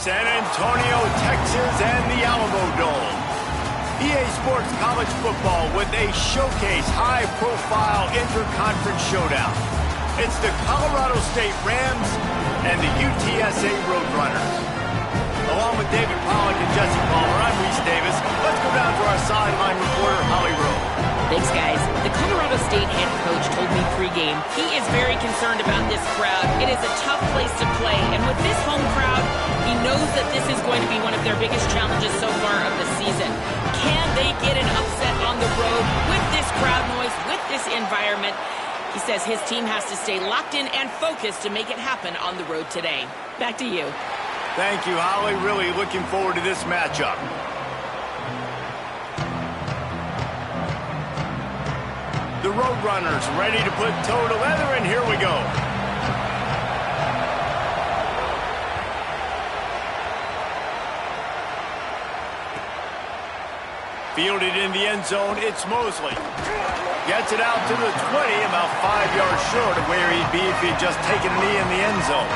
San Antonio, Texas, and the Alamo Dome. EA Sports College Football with a showcase high-profile interconference showdown. It's the Colorado State Rams and the UTSA Roadrunners. Along with David Pollack and Jesse Palmer, I'm Reese Davis. Let's go down to our sideline reporter, Holly Rowe. Thanks, guys. The Colorado State head coach told me pregame he is very concerned about this crowd. It is a tough place to play, and with this home crowd, he knows that this is going to be one of their biggest challenges so far of the season. Can they get an upset on the road with this crowd noise, with this environment? He says his team has to stay locked in and focused to make it happen on the road today. Back to you. Thank you, Holly. Really looking forward to this matchup. The Roadrunners ready to put toe to leather, and here we go. Fielded in the end zone, it's Mosley. Gets it out to the 20, about 5 yards short of where he'd be if he'd just taken a knee in the end zone.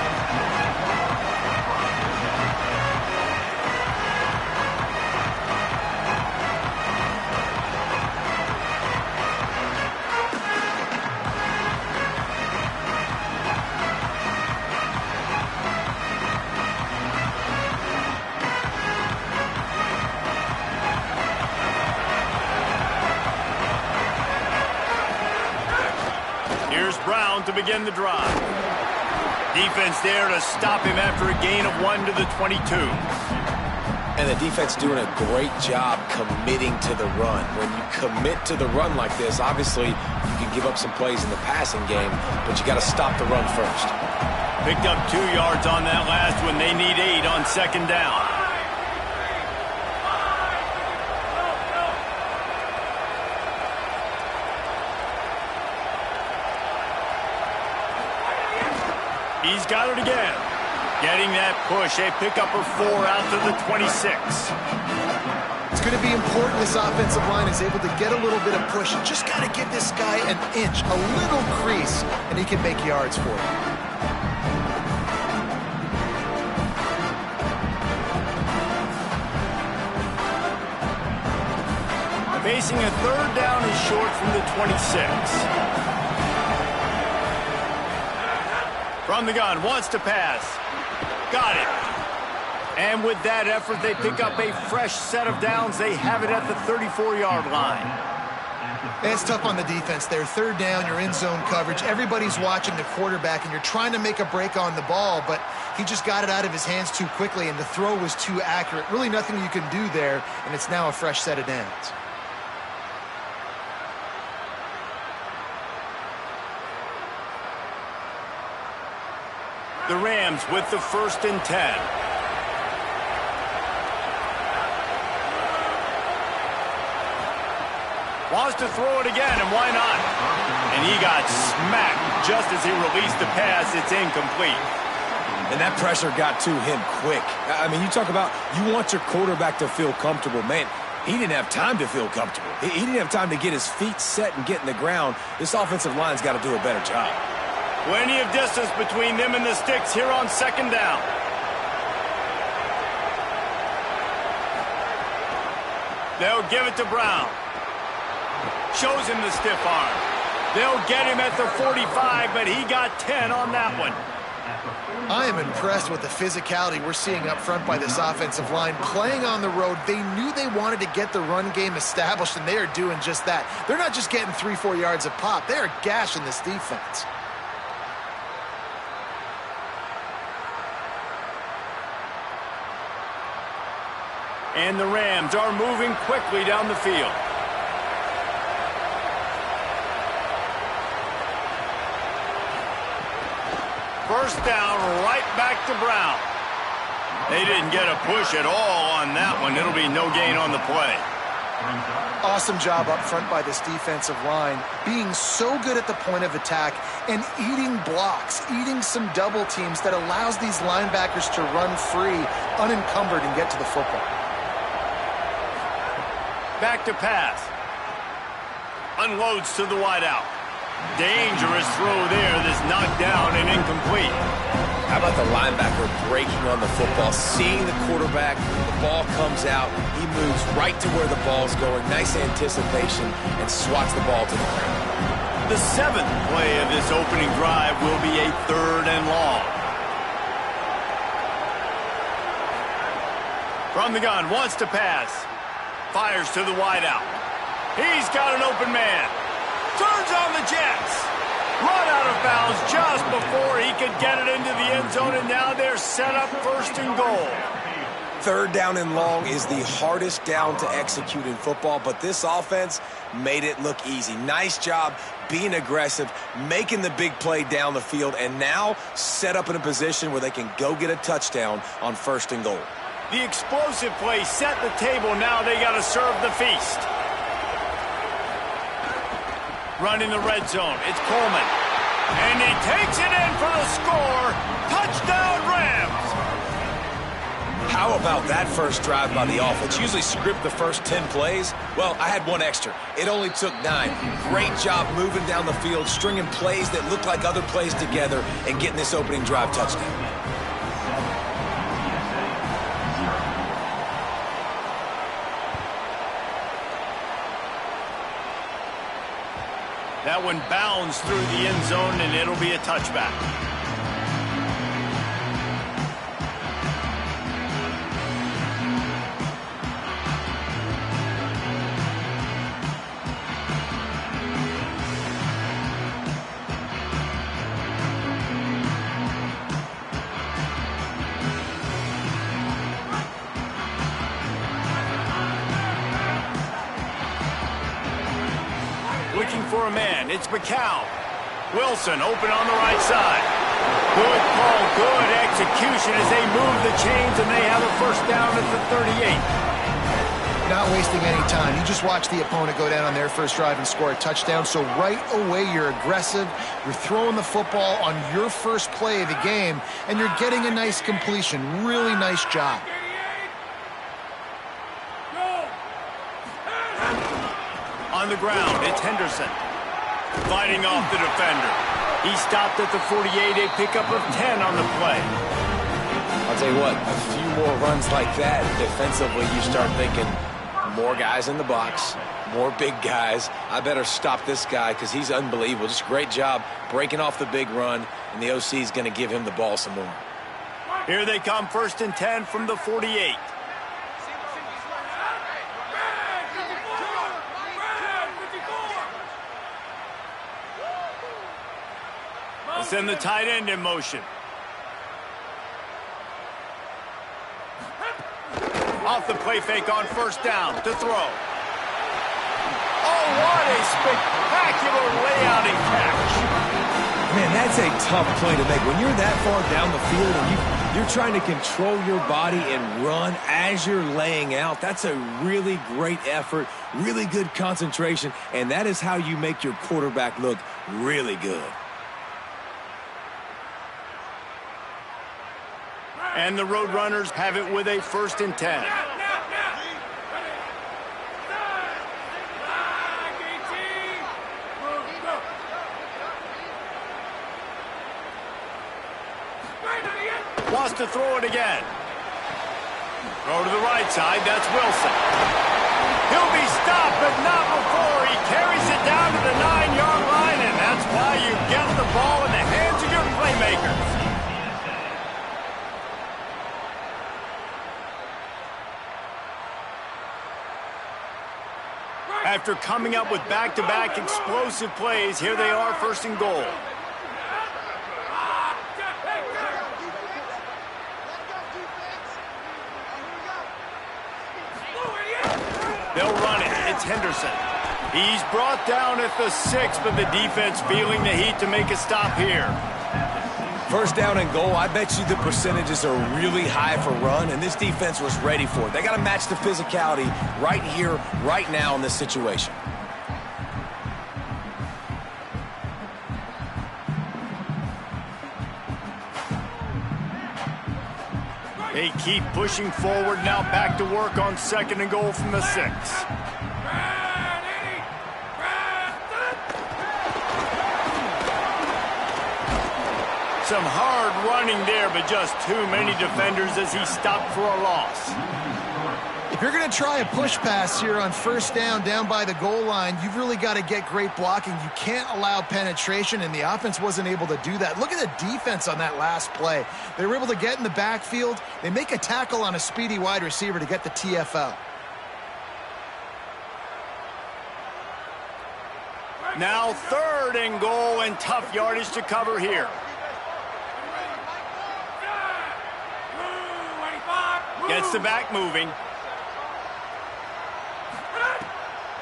To begin the drive. Defense there to stop him after a gain of 1 to the 22. And the defense doing a great job committing to the run. When you commit to the run like this, obviously you can give up some plays in the passing game, but you got to stop the run first. Picked up 2 yards on that last one. They need 8 on second down. He's got it again. Getting that push. A pickup of 4 out to the 26. It's going to be important this offensive line is able to get a little bit of push. You just got to give this guy an inch, a little crease, and he can make yards for you. Facing a third down is short from the 26. From the gun, wants to pass. Got it. And with that effort, they pick up a fresh set of downs. They have it at the 34-yard line. It's tough on the defense there. Third down, you're in zone coverage. Everybody's watching the quarterback, and you're trying to make a break on the ball, but he just got it out of his hands too quickly, and the throw was too accurate. Really nothing you can do there, and it's now a fresh set of downs. The Rams with the 1st and 10. Wants to throw it again, and why not? And he got smacked just as he released the pass. It's incomplete. And that pressure got to him quick. I mean, you talk about you want your quarterback to feel comfortable. Man, he didn't have time to feel comfortable. He didn't have time to get his feet set and get in the ground. This offensive line's got to do a better job. Plenty of distance between them and the sticks here on second down. They'll give it to Brown. Shows him the stiff arm. They'll get him at the 45, but he got 10 on that one. I am impressed with the physicality we're seeing up front by this offensive line. Playing on the road, they knew they wanted to get the run game established, and they are doing just that. They're not just getting 3-4 yards a pop. They are gashing this defense. And the Rams are moving quickly down the field. First down, right back to Brown. They didn't get a push at all on that one. It'll be no gain on the play. Awesome job up front by this defensive line, being so good at the point of attack and eating blocks, eating some double teams that allows these linebackers to run free, unencumbered, and get to the football. Back to pass. Unloads to the wideout. Dangerous throw there that's knocked down and incomplete. How about the linebacker breaking on the football, seeing the quarterback, the ball comes out, he moves right to where the ball's going, nice anticipation, and swats the ball to the ground. The 7th play of this opening drive will be a 3rd and long. From the gun, wants to pass. Fires to the wideout. He's got an open man. Turns on the Jets. Run out of bounds just before he could get it into the end zone, and now they're set up 1st and goal. 3rd down and long is the hardest down to execute in football, but this offense made it look easy. Nice job being aggressive, making the big play down the field, and now set up in a position where they can go get a touchdown on 1st and goal. The explosive play set the table. Now they got to serve the feast. Running the red zone. It's Coleman. And he takes it in for the score. Touchdown, Rams. How about that first drive by the offense? Usually script the first 10 plays. Well, I had one extra. It only took 9. Great job moving down the field, stringing plays that look like other plays together, and getting this opening drive touchdown. That one bounds through the end zone, and it'll be a touchback. Looking for a man. It's McCown. Wilson open on the right side. Good call, good execution as they move the chains, and they have a 1st down at the 38. Not wasting any time. You just watch the opponent go down on their first drive and score a touchdown. So right away, you're aggressive. You're throwing the football on your first play of the game, and you're getting a nice completion. Really nice job. On the ground, it's Henderson. Fighting off the defender. He stopped at the 48, a pickup of 10 on the play. I'll tell you what, a few more runs like that, defensively you start thinking, more guys in the box, more big guys. I better stop this guy because he's unbelievable. Just a great job breaking off the big run, and the OC is going to give him the ball some more. Here they come, 1st and 10 from the 48. Send the tight end in motion. Off the play fake on 1st down to throw. Oh, what a spectacular layout and catch. Man, that's a tough play to make. When you're that far down the field and you're trying to control your body and run as you're laying out, that's a really great effort, really good concentration, and that is how you make your quarterback look really good. And the Roadrunners have it with a 1st and 10. Wants to throw it again. Throw to the right side, that's Wilson. He'll be stopped, but not before he carries it down to the 9-yard line, and that's why you get the ball in the hands of your playmakers. After coming up with back-to-back explosive plays, here they are, 1st and goal. They'll run it. It's Henderson. He's brought down at the 6, but the defense feeling the heat to make a stop here. 1st down and goal, I bet you the percentages are really high for run, and this defense was ready for it. They got to match the physicality right here, right now in this situation. They keep pushing forward, now back to work on 2nd and goal from the 6. Some hard running there, but just too many defenders as he stopped for a loss. If you're going to try a push pass here on first down by the goal line, you've really got to get great blocking. You can't allow penetration, and the offense wasn't able to do that. Look at the defense on that last play. They were able to get in the backfield. They make a tackle on a speedy wide receiver to get the TFL. Now 3rd and goal, and tough yardage to cover here. Gets the back moving.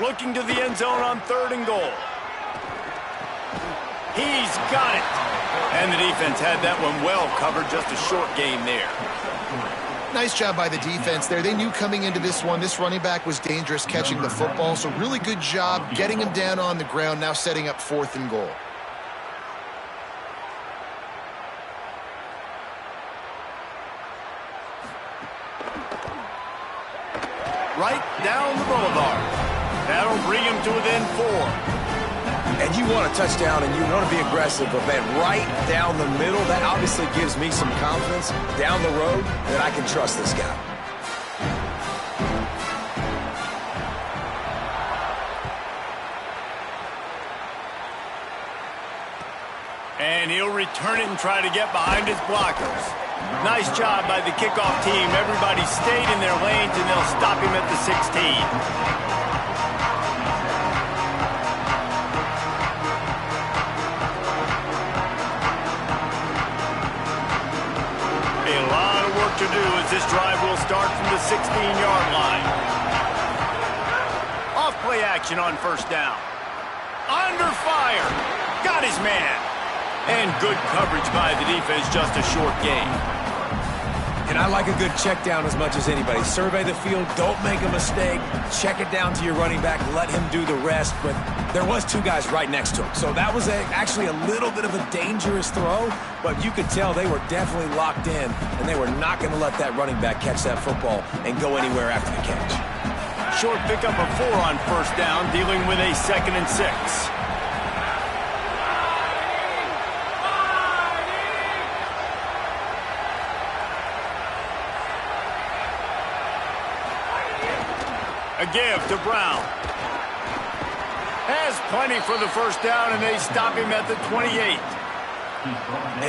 Looking to the end zone on 3rd and goal. He's got it. And the defense had that one well covered. Just a short gain there. Nice job by the defense there. They knew coming into this one, this running back was dangerous catching the football. So really good job getting him down on the ground, now setting up 4th and goal. Right down the boulevard. That'll bring him to within 4. And you want a touchdown and you want to be aggressive, but man, right down the middle, that obviously gives me some confidence down the road that I can trust this guy. And he'll return it and try to get behind his blockers. Nice job by the kickoff team. Everybody stayed in their lanes, and they'll stop him at the 16. To do as this drive will start from the 16-yard line. Off play action on first down. Under fire. Got his man. And good coverage by the defense, just a short gain. And I like a good check down as much as anybody. Survey the field, don't make a mistake. Check it down to your running back, let him do the rest. But there was 2 guys right next to him. So that was actually a little bit of a dangerous throw, but you could tell they were definitely locked in, and they were not going to let that running back catch that football and go anywhere after the catch. Short pickup of 4 on first down, dealing with a 2nd and 6. A give to Brown. Has plenty for the first down, and they stop him at the 28.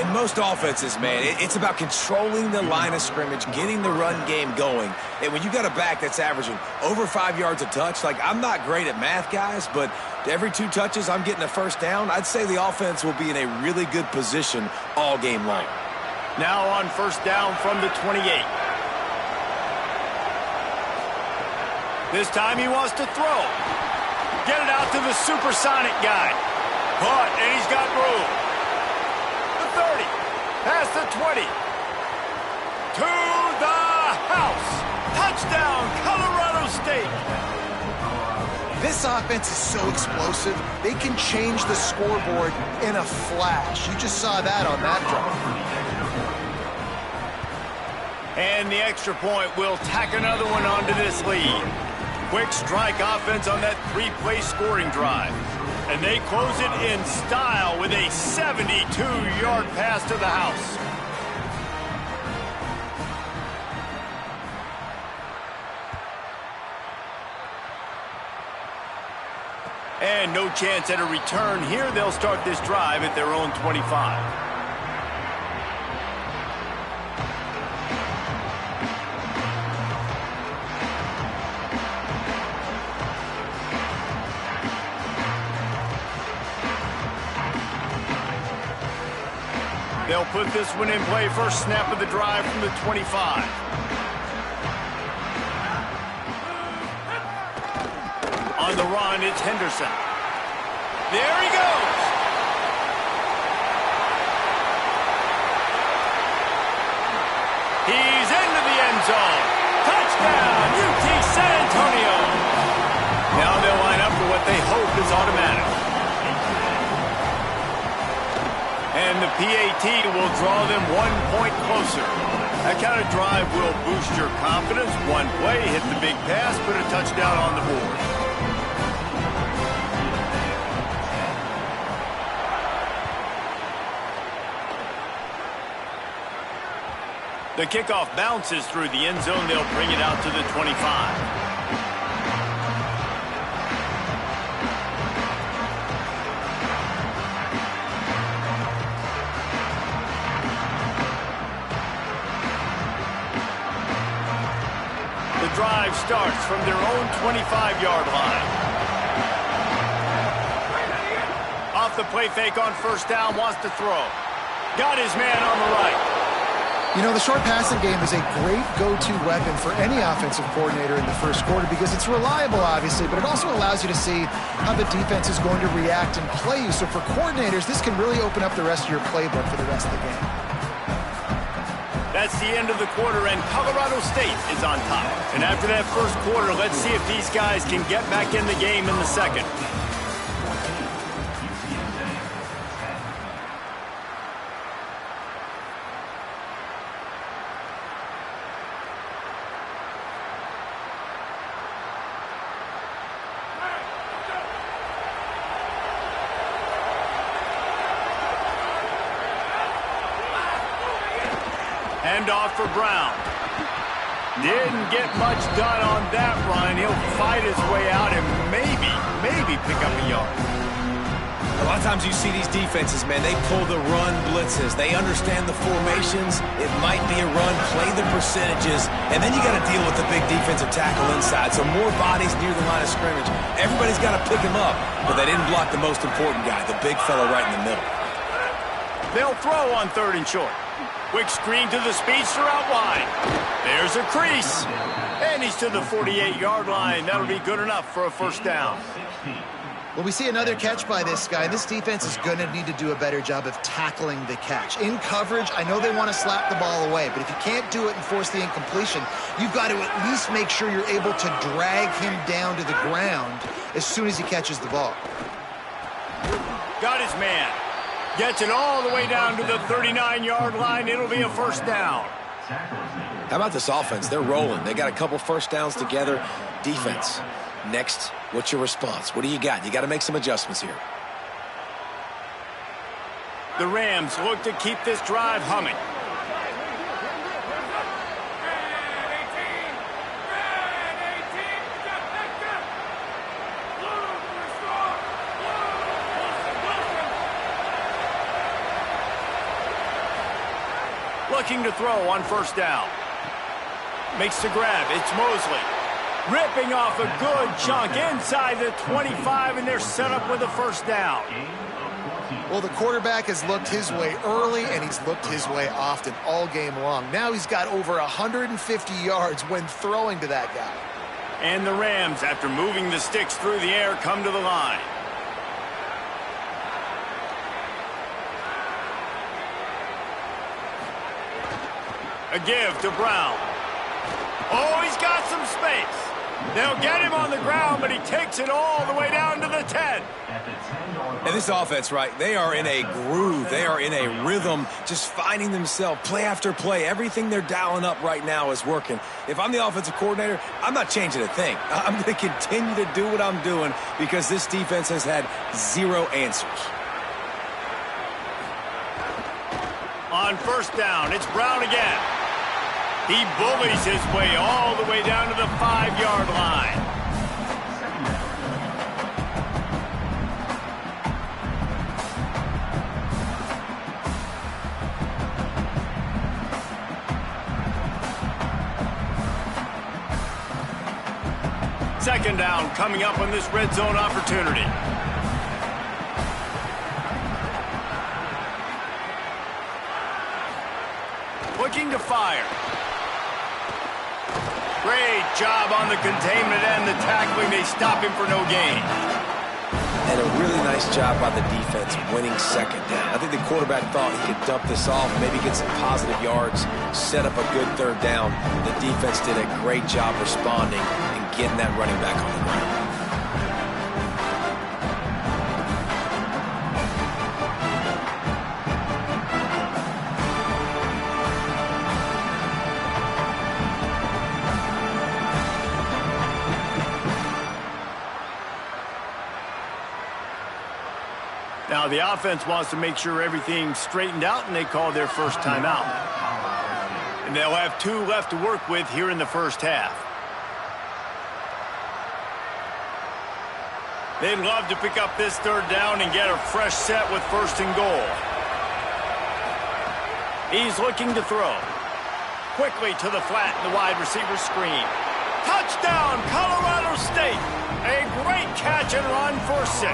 In most offenses, man, it's about controlling the line of scrimmage, getting the run game going. And when you got a back that's averaging over 5 yards a touch, like, I'm not great at math, guys, but every 2 touches I'm getting a first down, I'd say the offense will be in a really good position all game long. Now on first down from the 28. This time he wants to throw. Get it out to the supersonic guy. Caught, and he's got room. The 30. Past the 20. To the house. Touchdown, Colorado State. This offense is so explosive, they can change the scoreboard in a flash. You just saw that on that drive. And the extra point will tack another one onto this lead. Quick strike offense on that 3-play scoring drive. And they close it in style with a 72-yard pass to the house. And no chance at a return here. They'll start this drive at their own 25. They'll put this one in play. First snap of the drive from the 25. On the run, it's Henderson. There he goes. He's into the end zone. Touchdown, UT San Antonio. Now they'll line up for what they hope is automatic. And the PAT will draw them 1 point closer. That kind of drive will boost your confidence. One play, hit the big pass, put a touchdown on the board. The kickoff bounces through the end zone. They'll bring it out to the 25. The drive starts from their own 25-yard line. Off the play fake on first down, wants to throw. Got his man on the right. You know, the short passing game is a great go-to weapon for any offensive coordinator in the first quarter because it's reliable, obviously, but it also allows you to see how the defense is going to react and play you. So for coordinators, this can really open up the rest of your playbook for the rest of the game. That's the end of the quarter, and Colorado State is on top. And after that first quarter, let's see if these guys can get back in the game in the second. Handoff for Brown. Didn't get much done on that run. He'll fight his way out and maybe pick up a yard. A lot of times you see these defenses, man, they pull the run blitzes. They understand the formations. It might be a run, play the percentages, and then you got to deal with the big defensive tackle inside. So more bodies near the line of scrimmage. Everybody's got to pick him up, but they didn't block the most important guy, the big fella right in the middle. They'll throw on 3rd and short. Quick screen to the speedster out wide. There's a crease. And he's to the 48-yard line. That'll be good enough for a first down. Well, we see another catch by this guy. This defense is going to need to do a better job of tackling the catch. In coverage, I know they want to slap the ball away, but if you can't do it and force the incompletion, you've got to at least make sure you're able to drag him down to the ground as soon as he catches the ball. Got his man. Gets it all the way down to the 39-yard line. It'll be a first down. How about this offense? They're rolling. They got a couple first downs together. Defense. Next, what's your response? What do you got? You got to make some adjustments here. The Rams look to keep this drive humming. Looking to throw on first down. Makes the grab. It's Mosley. Ripping off a good chunk inside the 25, and they're set up with a first down. Well, the quarterback has looked his way early, and he's looked his way often all game long. Now he's got over 150 yards when throwing to that guy. And the Rams, after moving the sticks through the air, come to the line. A give to Brown. Oh, he's got some space. They'll get him on the ground, but he takes it all the way down to the 10. And this offense, right, they are in a groove. They are in a rhythm, just finding themselves play after play. Everything they're dialing up right now is working. If I'm the offensive coordinator, I'm not changing a thing. I'm going to continue to do what I'm doing because this defense has had zero answers. On first down, it's Brown again. He bullies his way all the way down to the 5-yard line. Second down coming up on this red zone opportunity. Looking to fire. Great job on the containment and the tackling. They stop him for no gain. And a really nice job by the defense winning second down. I think the quarterback thought he could dump this off, maybe get some positive yards, set up a good third down. The defense did a great job responding and getting that running back on the ground. Now, the offense wants to make sure everything's straightened out, and they call their first timeout. And they'll have 2 left to work with here in the first half. They'd love to pick up this 3rd down and get a fresh set with 1st and goal. He's looking to throw. Quickly to the flat in the wide receiver screen. Touchdown, Colorado State. A great catch and run for 6.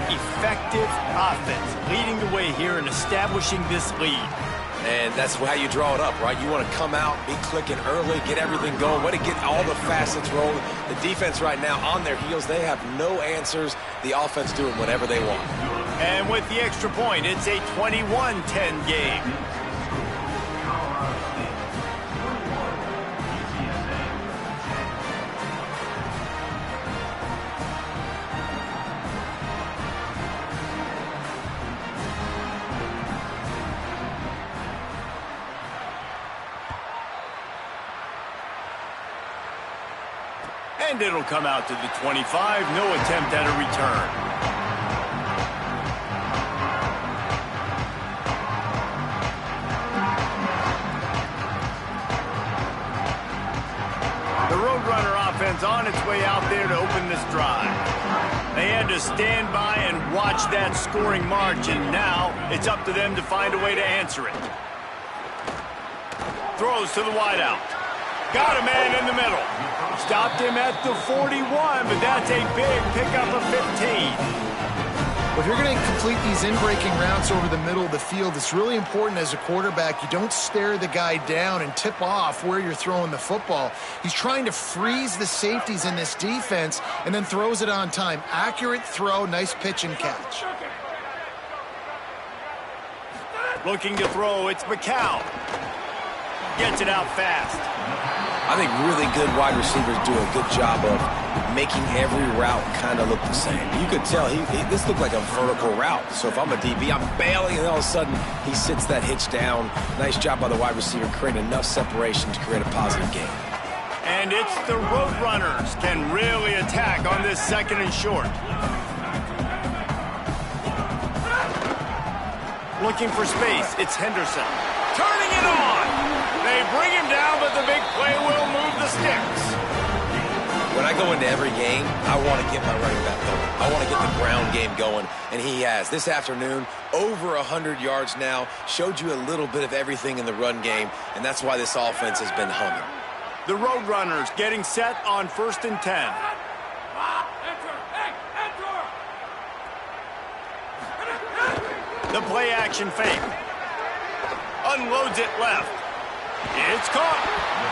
Effective offense leading the way here and establishing this lead. And that's how you draw it up, right? You want to come out, be clicking early, get everything going, way to get all the facets rolling. The defense right now on their heels, they have no answers. The offense doing whatever they want. And with the extra point, it's a 21-10 game. And it'll come out to the 25. No attempt at a return. The Roadrunner offense on its way out there to open this drive. They had to stand by and watch that scoring march, and now it's up to them to find a way to answer it. Throws to the wideout. Got a man in the middle. Stopped him at the 41, but that's a big pickup of 15. If you're going to complete these in-breaking routes over the middle of the field, it's really important as a quarterback you don't stare the guy down and tip off where you're throwing the football. He's trying to freeze the safeties in this defense and then throws it on time. Accurate throw, nice pitch and catch. Looking to throw, it's McCown. Gets it out fast. I think really good wide receivers do a good job of making every route kind of look the same. You could tell this looked like a vertical route. So if I'm a DB, I'm bailing, and all of a sudden he sits that hitch down. Nice job by the wide receiver, creating enough separation to create a positive game. And it's the Roadrunners can really attack on this 2nd and short. Looking for space, it's Henderson. Turning it on! They bring him down, but the big play will move the sticks. When I go into every game, I want to get my running back going. I want to get the ground game going, and he has. This afternoon, over 100 yards now, showed you a little bit of everything in the run game, and that's why this offense has been humming. The Roadrunners getting set on 1st and 10. The play action fake. Unloads it left. It's caught.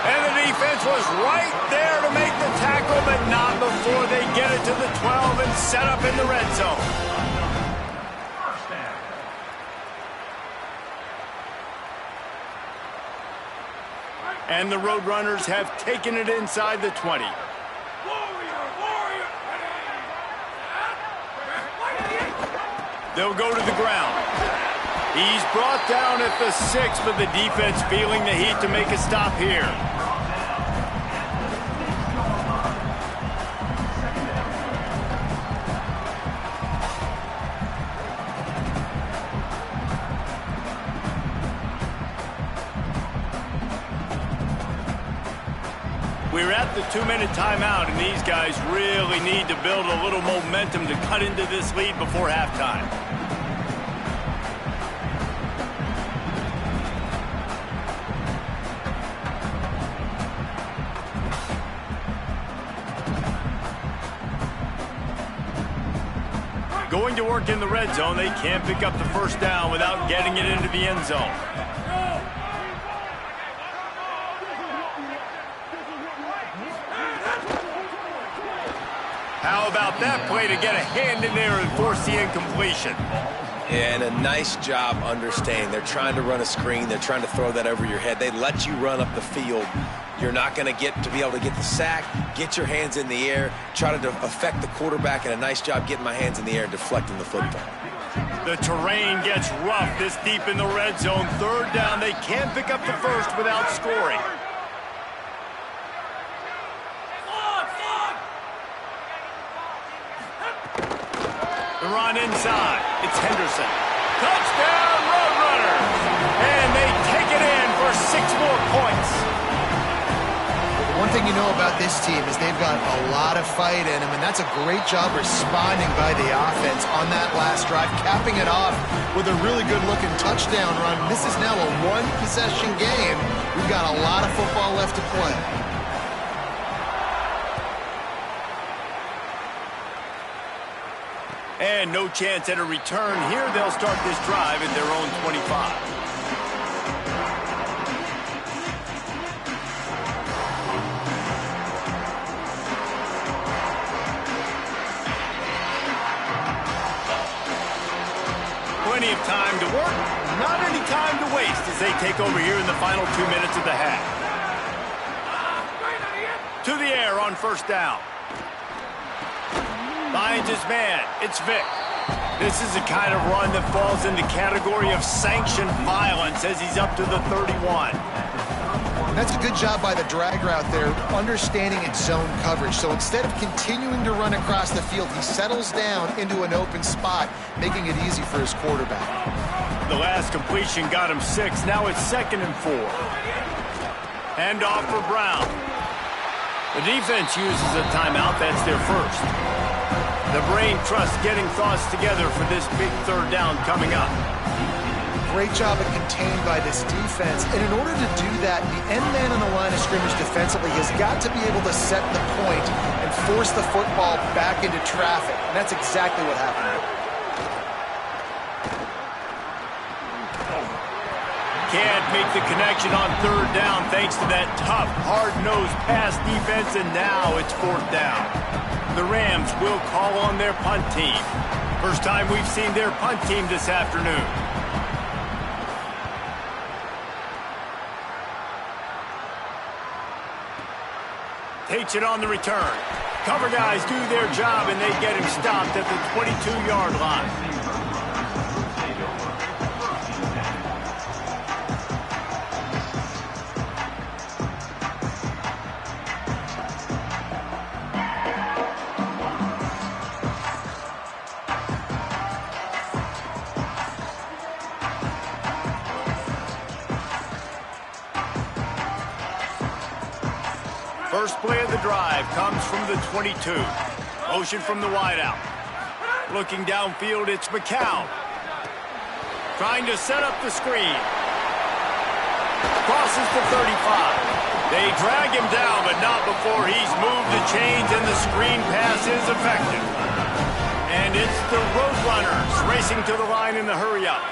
And the defense was right there to make the tackle, but not before they get it to the 12 and set up in the red zone. And the Roadrunners have taken it inside the 20. They'll go to the ground. He's brought down at the 6, but the defense feeling the heat to make a stop here. We're at the 2-minute timeout, and these guys really need to build a little momentum to cut into this lead before halftime. Going to work in the red zone, they can't pick up the 1st down without getting it into the end zone. How about that play to get a hand in there and force the incompletion? And a nice job understanding. They're trying to run a screen. They're trying to throw that over your head. They let you run up the field. You're not going to be able to get the sack, get your hands in the air, try to affect the quarterback, and a nice job getting my hands in the air and deflecting the football. The terrain gets rough this deep in the red zone. 3rd down. They can't pick up the 1st without scoring. The run inside. It's Henderson. Touchdown, Roadrunners! And they take it in one thing you know about this team is they've got a lot of fight in them, and that's a great job responding by the offense on that last drive, capping it off with a really good-looking touchdown run. This is now a one-possession game. We've got a lot of football left to play. And no chance at a return here. They'll start this drive at their own 25. Plenty of time to work, not any time to waste as they take over here in the final 2 minutes of the half. To the air on first down. Finds his man. It's Vic. This is the kind of run that falls in the category of sanctioned violence as he's up to the 31. That's a good job by the drag route there, understanding its zone coverage. So instead of continuing to run across the field, he settles down into an open spot, making it easy for his quarterback. The last completion got him 6. Now it's 2nd and 4. Hand off for Brown. The defense uses a timeout. That's their first. The brain trust getting thoughts together for this big third down coming up. Great job of contained by this defense. And in order to do that, the end man on the line of scrimmage defensively has got to be able to set the point and force the football back into traffic. And that's exactly what happened. Can't make the connection on third down thanks to that tough, hard-nosed pass defense, and now it's 4th down. The Rams will call on their punt team. First time we've seen their punt team this afternoon. Takes it on the return. Cover guys do their job, and they get him stopped at the 22-yard line. First play of the drive comes from the 22. Motion from the wideout. Looking downfield, it's McCown. Trying to set up the screen. Crosses to 35. They drag him down, but not before he's moved the chains, and the screen pass is effective. And it's the Roadrunners racing to the line in the hurry-up.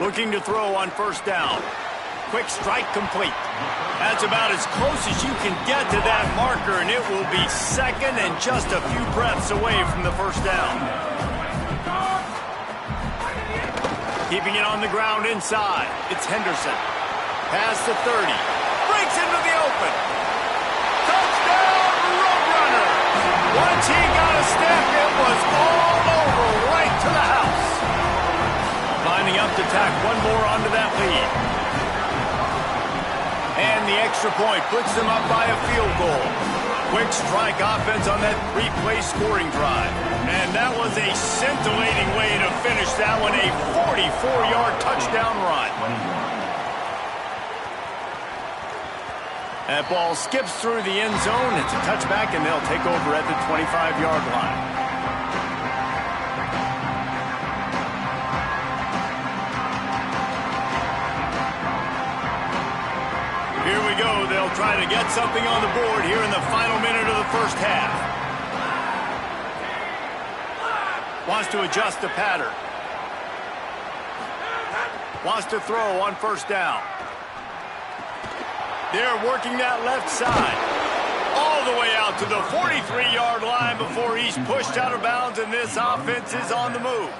Looking to throw on first down. Quick strike complete. That's about as close as you can get to that marker, and it will be 2nd and just a few breaths away from the first down. Keeping it on the ground inside. It's Henderson. Pass to 30. Breaks into the open. Touchdown, Roadrunner. Once he got a step, it was all over right to the house. Lining up to tack one more onto that lead. And the extra point puts them up by a field goal. Quick strike offense on that 3-play scoring drive. And that was a scintillating way to finish that one, a 44-yard touchdown run. That ball skips through the end zone. It's a touchback, and they'll take over at the 25-yard line. Here we go. They'll try to get something on the board here in the final minute of the first half. Wants to adjust the pattern. Wants to throw on first down. They're working that left side. All the way out to the 43-yard line before he's pushed out of bounds, and this offense is on the move.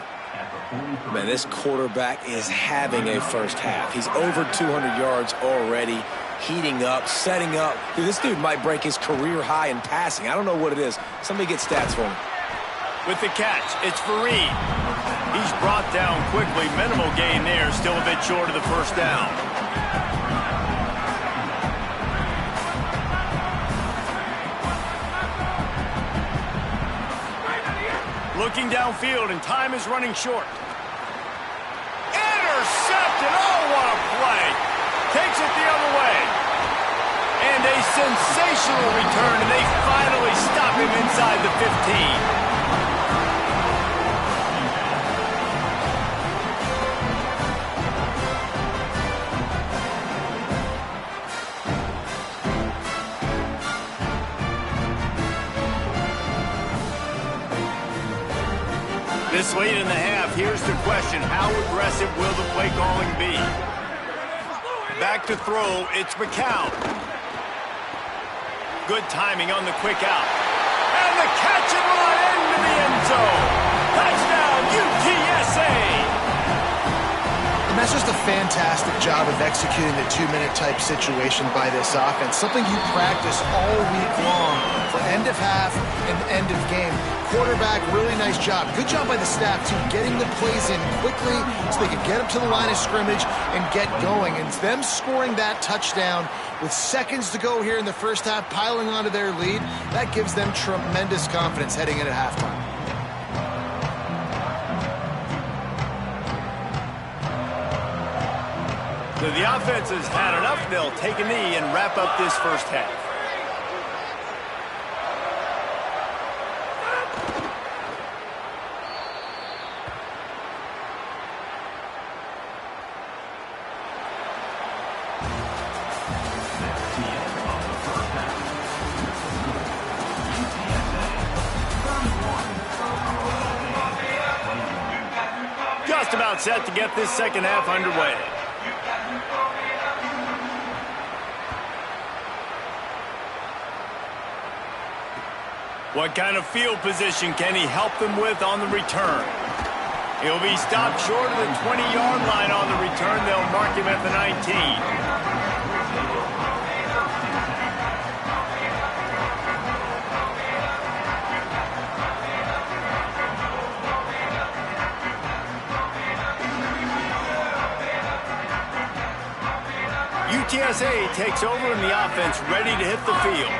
Man, this quarterback is having a first half. He's over 200 yards already, heating up, setting up. Dude, this dude might break his career high in passing. I don't know what it is. Somebody get stats for him. With the catch, it's Fareed. He's brought down quickly. Minimal gain there, still a bit short of the first down. Looking downfield, and time is running short. Intercepted! interception. Oh, what a play. Takes it the other way. And a sensational return, and they finally stop him inside the 15. This late in the half, here's the question. How aggressive will the play calling be? Back to throw, it's McCown. Good timing on the quick out. And the catch and run into the end zone. Touchdown, UTSA! And that's just a fantastic job of executing the two-minute type situation by this offense. Something you practice all week long for end of half and end of game. Quarterback, really nice job. Good job by the staff, too, getting the plays in quickly so they could get up to the line of scrimmage and get going. And them scoring that touchdown with seconds to go here in the first half, piling onto their lead, that gives them tremendous confidence heading into halftime. So the offense has had enough. They'll take a knee and wrap up this first half. Just about set to get this second half underway. What kind of field position can he help them with on the return? He'll be stopped short of the 20-yard line on the return. They'll mark him at the 19. UTSA takes over in the offense, ready to hit the field.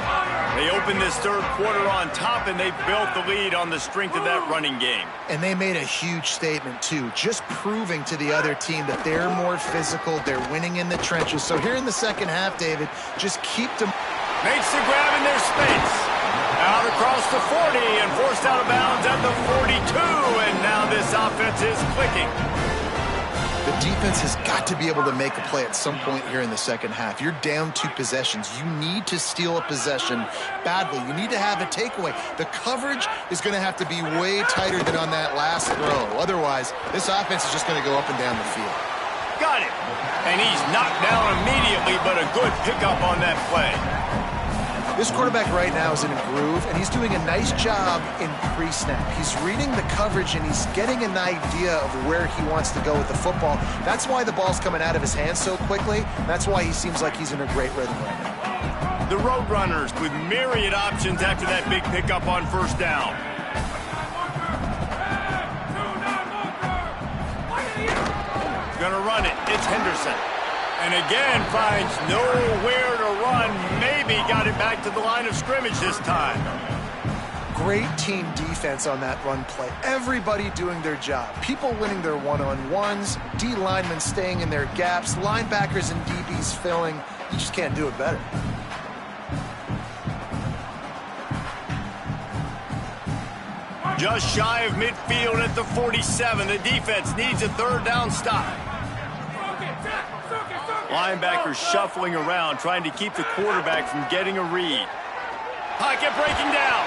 They open this third quarter on top, and they've built the lead on the strength of that running game. And they made a huge statement, too, just proving to the other team that they're more physical, they're winning in the trenches. So here in the second half, David, just keep them. Makes the grab in their space. Out across the 40 and forced out of bounds at the 42, and now this offense is clicking. The defense has got to be able to make a play at some point here in the second half. You're down 2 possessions. You need to steal a possession badly. You need to have a takeaway. The coverage is going to have to be way tighter than on that last throw. Otherwise, this offense is just going to go up and down the field. Got it. And he's knocked down immediately, but a good pickup on that play. This quarterback right now is in a groove, and he's doing a nice job in pre-snap. He's reading the coverage, and he's getting an idea of where he wants to go with the football. That's why the ball's coming out of his hands so quickly. That's why he seems like he's in a great rhythm right now. The Roadrunners with myriad options after that big pickup on first down. Gonna run it. It's Henderson. And again, finds nowhere to run. Maybe got it back to the line of scrimmage this time. Great team defense on that run play. Everybody doing their job. People winning their one-on-ones, D linemen staying in their gaps, linebackers and DBs filling. You just can't do it better. Just shy of midfield at the 47. The defense needs a third down stop. Linebackers shuffling around, trying to keep the quarterback from getting a read. Pocket breaking down,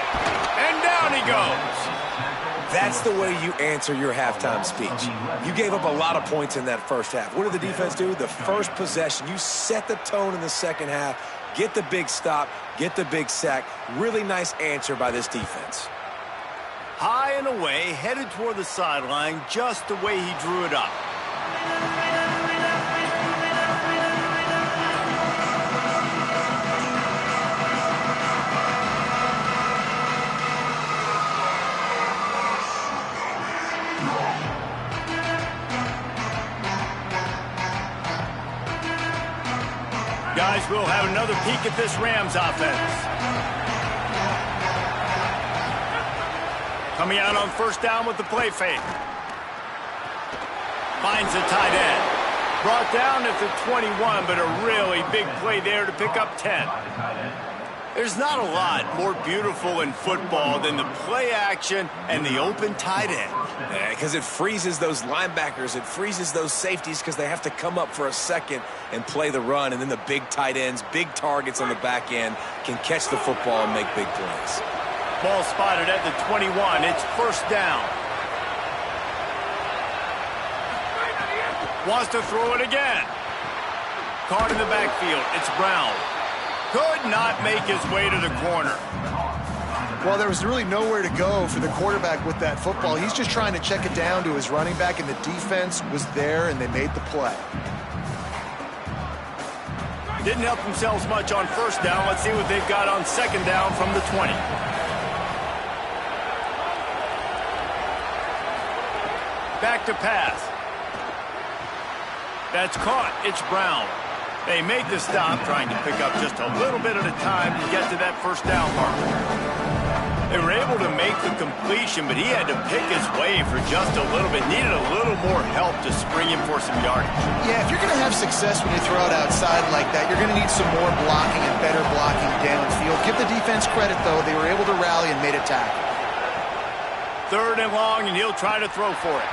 and down he goes. That's the way you answer your halftime speech. You gave up a lot of points in that first half. What did the defense do? The first possession, you set the tone in the second half, get the big stop, get the big sack. Really nice answer by this defense. High and away, headed toward the sideline, just the way he drew it up. Guys, we'll have another peek at this Rams offense. Coming out on first down with the play fake. Finds the tight end. Brought down at the 21, but a really big play there to pick up 10. There's not a lot more beautiful in football than the play action and the open tight end. Because it freezes those linebackers. It freezes those safeties because they have to come up for a second and play the run. And then the big tight ends, big targets on the back end can catch the football and make big plays. Ball spotted at the 21. It's first down. Wants to throw it again. Card in the backfield. It's Brown. Could not make his way to the corner. Well, there was really nowhere to go for the quarterback with that football. He's just trying to check it down to his running back, and the defense was there, and they made the play. Didn't help themselves much on first down. Let's see what they've got on second down from the 20. Back to pass. That's caught. It's Brown. They make the stop, trying to pick up just a little bit at a time to get to that first down mark. They were able to make the completion, but he had to pick his way for just a little bit. Needed a little more help to spring him for some yardage. Yeah, if you're going to have success when you throw it outside like that, you're going to need some more blocking and better blocking downfield. Give the defense credit, though. They were able to rally and made a tackle. Third and long, and he'll try to throw for it.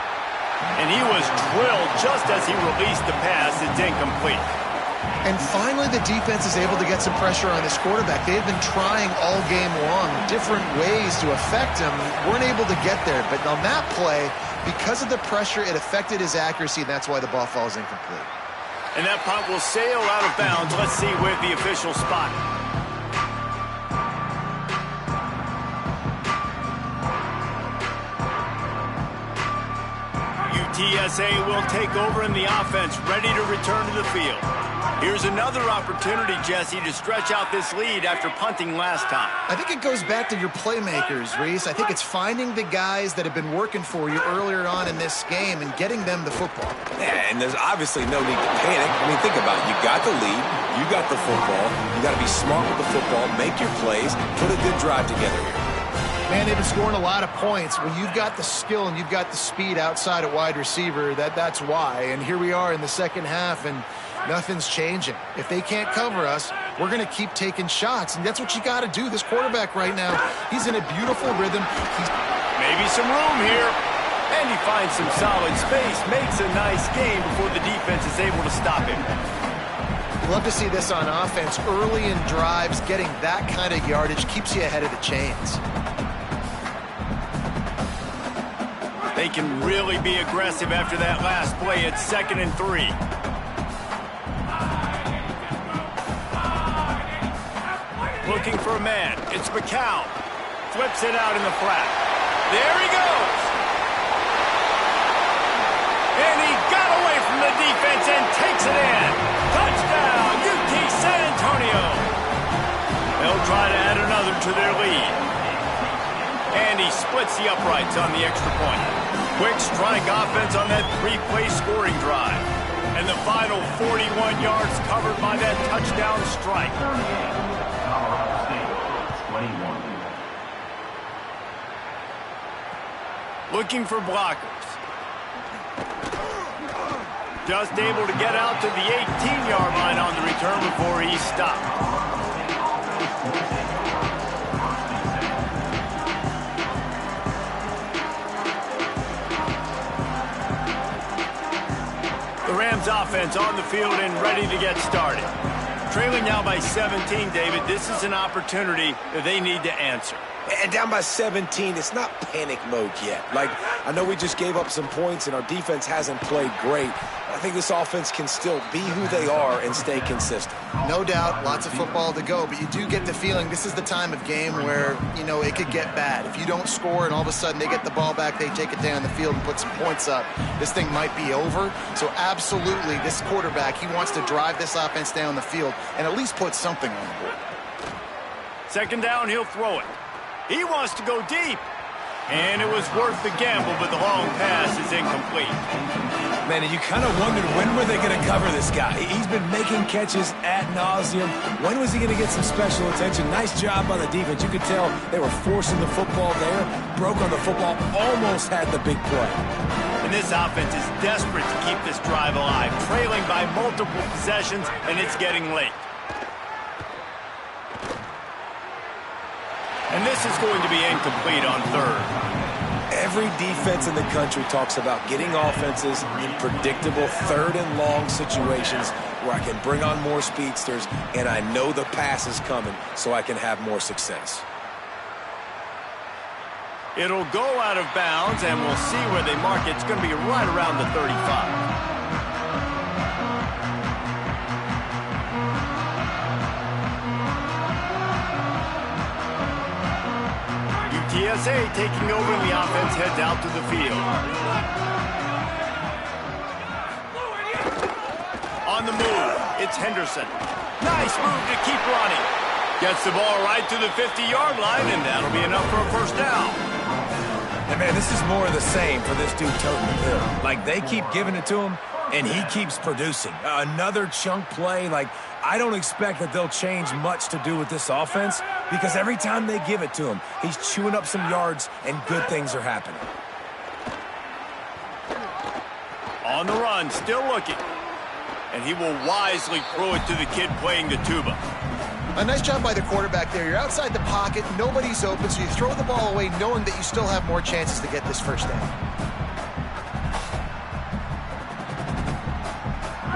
And he was drilled just as he released the pass. It's incomplete. And finally, the defense is able to get some pressure on this quarterback. They've been trying all game long different ways to affect him. Weren't able to get there. But on that play, because of the pressure, it affected his accuracy, and that's why the ball falls incomplete. And that punt will sail out of bounds. Let's see where the official spot. UTSA will take over in the offense, ready to return to the field. Here's another opportunity, Jesse, to stretch out this lead after punting last time. I think it goes back to your playmakers, Reese. I think it's finding the guys that have been working for you earlier on in this game and getting them the football. Yeah, and there's obviously no need to panic. I mean, think about it. You got the lead. You got the football. You got to be smart with the football, make your plays, put a good drive together here. Man, they've been scoring a lot of points. When you've got the skill and you've got the speed outside at wide receiver, that's why. And here we are in the second half, and nothing's changing. If they can't cover us, we're going to keep taking shots, and that's what you got to do. This quarterback right now, he's in a beautiful rhythm. Maybe some room here, and he finds some solid space, makes a nice game before the defense is able to stop him. Love to see this on offense. Early in drives, getting that kind of yardage keeps you ahead of the chains. They can really be aggressive after that last play. It's 2nd and 3. Looking for a man. It's McCown. Flips it out in the flat. There he goes. And he got away from the defense and takes it in. Touchdown, UT San Antonio. They'll try to add another to their lead. And he splits the uprights on the extra point. Quick strike offense on that 3-play scoring drive. And the final 41 yards covered by that touchdown strike. Looking for blockers. Just able to get out to the 18-yard line on the return before he stopped. The Rams offense on the field and ready to get started. Trailing now by 17, David. This is an opportunity that they need to answer. And down by 17, it's not panic mode yet. Like, I know we just gave up some points and our defense hasn't played great. I think this offense can still be who they are and stay consistent. No doubt, lots of football to go, but you do get the feeling this is the time of game where, you know, it could get bad. If you don't score and all of a sudden they get the ball back, they take it down the field and put some points up, this thing might be over. So absolutely, this quarterback, he wants to drive this offense down the field and at least put something on the board. 2nd down, he'll throw it. He wants to go deep. And it was worth the gamble, but the long pass is incomplete. Man, and you kind of wondered when were they going to cover this guy. He's been making catches ad nauseum. When was he going to get some special attention? Nice job by the defense. You could tell they were forcing the football there, broke on the football, almost had the big play. And this offense is desperate to keep this drive alive, trailing by multiple possessions, and it's getting late. And this is going to be incomplete on third. Every defense in the country talks about getting offenses in predictable third and long situations where I can bring on more speedsters and I know the pass is coming so I can have more success. It'll go out of bounds, and we'll see where they mark it. It's going to be right around the 35. UTSA taking over, and the offense heads out to the field. On the move, it's Henderson. Nice move to keep running. Gets the ball right to the 50-yard line, and that'll be enough for a first down. And, man, this is more of the same for this dude toting the pill. Like, they keep giving it to him, and he keeps producing. Another chunk play. Like, I don't expect that they'll change much to do with this offense because every time they give it to him, he's chewing up some yards, and good things are happening. On the run, still looking. And he will wisely throw it to the kid playing the tuba. A nice job by the quarterback there. You're outside the pocket, nobody's open, so you throw the ball away knowing that you still have more chances to get this first down.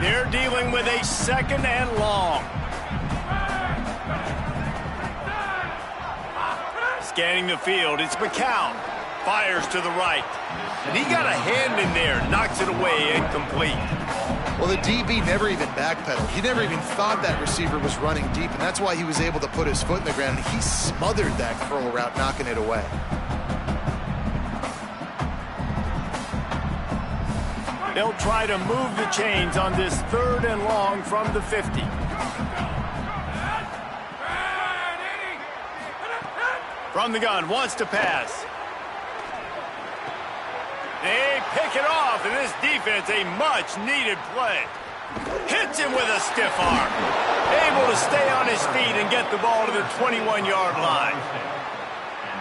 They're dealing with a second and long. Scanning the field, it's McCown. Fires to the right. And he got a hand in there, knocks it away, incomplete. Well, the DB never even backpedaled. He never even thought that receiver was running deep, and that's why he was able to put his foot in the ground. He smothered that curl route, knocking it away. They'll try to move the chains on this third and long from the 50. From the gun, wants to pass. They pick it off, and this defense, a much-needed play. Hits him with a stiff arm. Able to stay on his feet and get the ball to the 21-yard line.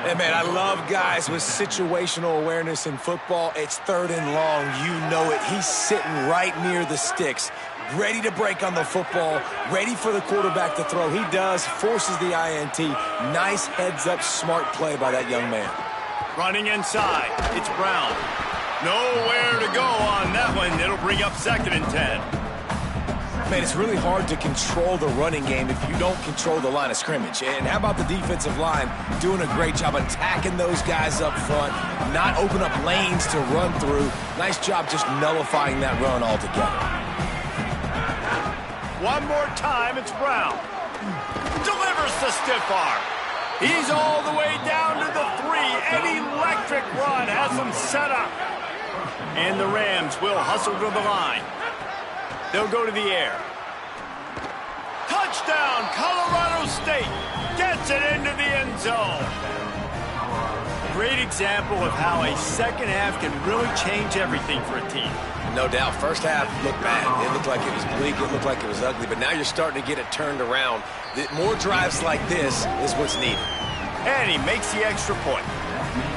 Hey, man, I love guys with situational awareness in football. It's third and long. You know it. He's sitting right near the sticks, ready to break on the football, ready for the quarterback to throw. He does, forces the INT. Nice heads-up, smart play by that young man. Running inside, it's Brown. Nowhere to go on that one. It'll bring up second and 10. Man, it's really hard to control the running game if you don't control the line of scrimmage. And how about the defensive line doing a great job attacking those guys up front, not open up lanes to run through. Nice job just nullifying that run altogether. One more time, it's Brown. Delivers the stiff arm. He's all the way down to the 3. An electric run has him set up. And the Rams will hustle to the line. They'll go to the air. Touchdown, Colorado State. Gets it into the end zone. Great example of how a second half can really change everything for a team. No doubt. First half looked bad. It looked like it was bleak. It looked like it was ugly. But now you're starting to get it turned around. More drives like this is what's needed. And he makes the extra point.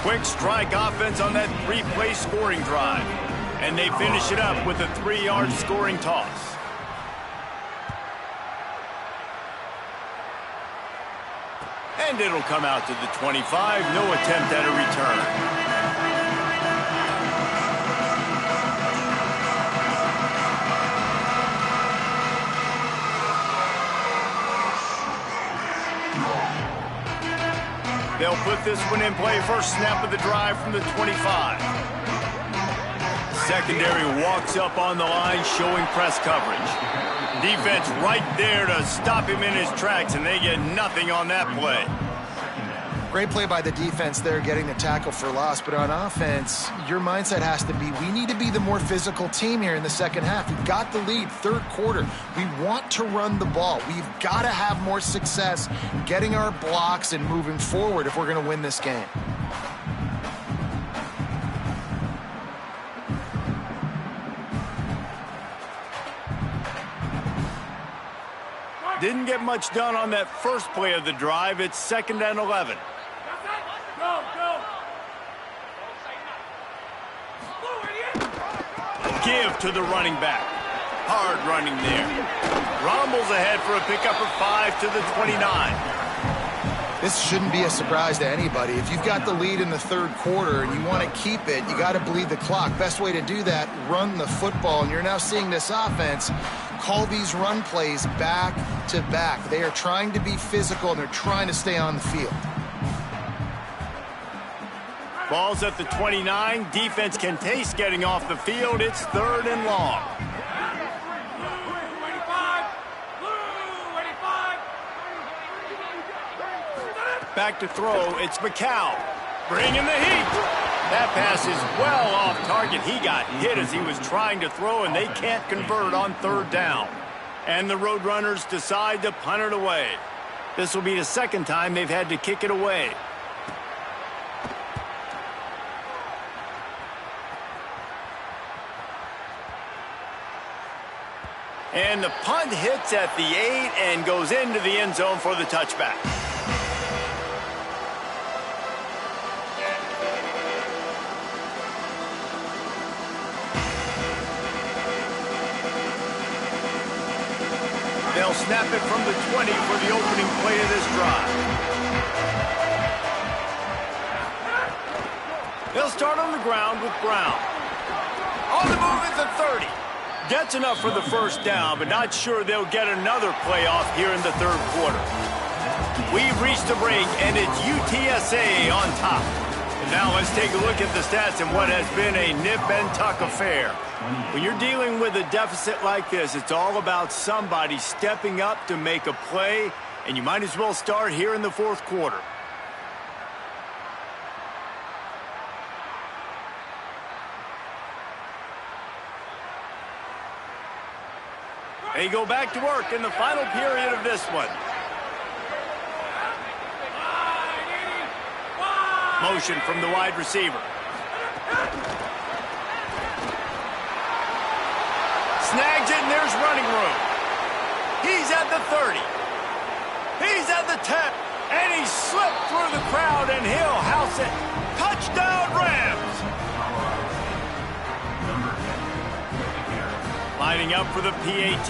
Quick strike offense on that 3-play scoring drive. And they finish it up with a 3-yard scoring toss. And it'll come out to the 25. No attempt at a return. They'll put this one in play. First snap of the drive from the 25. Secondary walks up on the line, showing press coverage. Defense right there to stop him in his tracks, and they get nothing on that play. Great play by the defense there, getting the tackle for loss. But on offense, your mindset has to be, we need to be the more physical team here in the second half. We've got the lead, third quarter. We want to run the ball. We've got to have more success getting our blocks and moving forward if we're going to win this game. Didn't get much done on that first play of the drive. It's 2nd and 11. Give to the running back. Hard running there. Rumbles ahead for a pickup of 5 to the 29. This shouldn't be a surprise to anybody. If you've got the lead in the third quarter and you want to keep it, you got to bleed the clock. Best way to do that, run the football. And you're now seeing this offense call these run plays back to back. They are trying to be physical, and they're trying to stay on the field. Ball's at the 29. Defense can taste getting off the field. It's 3rd and long. Back to throw. It's McCown. Bringing the heat. That pass is well off target. He got hit as he was trying to throw, and they can't convert on 3rd down. And the Roadrunners decide to punt it away. This will be the 2nd time they've had to kick it away. And the punt hits at the 8 and goes into the end zone for the touchback. They'll snap it from the 20 for the opening play of this drive. They'll start on the ground with Brown. On the move at the 30. Gets enough for the 1st down, but not sure they'll get another playoff here in the 3rd quarter. We've reached the break, and it's UTSA on top. And now let's take a look at the stats and what has been a nip-and-tuck affair. When you're dealing with a deficit like this, it's all about somebody stepping up to make a play, and you might as well start here in the 4th quarter. They go back to work in the final period of this one. Motion from the wide receiver. Snags it, and there's running room. He's at the 30. He's at the 10. And he slipped through the crowd, and he'll house it. Touchdown, Rams! Lining up for the PAT.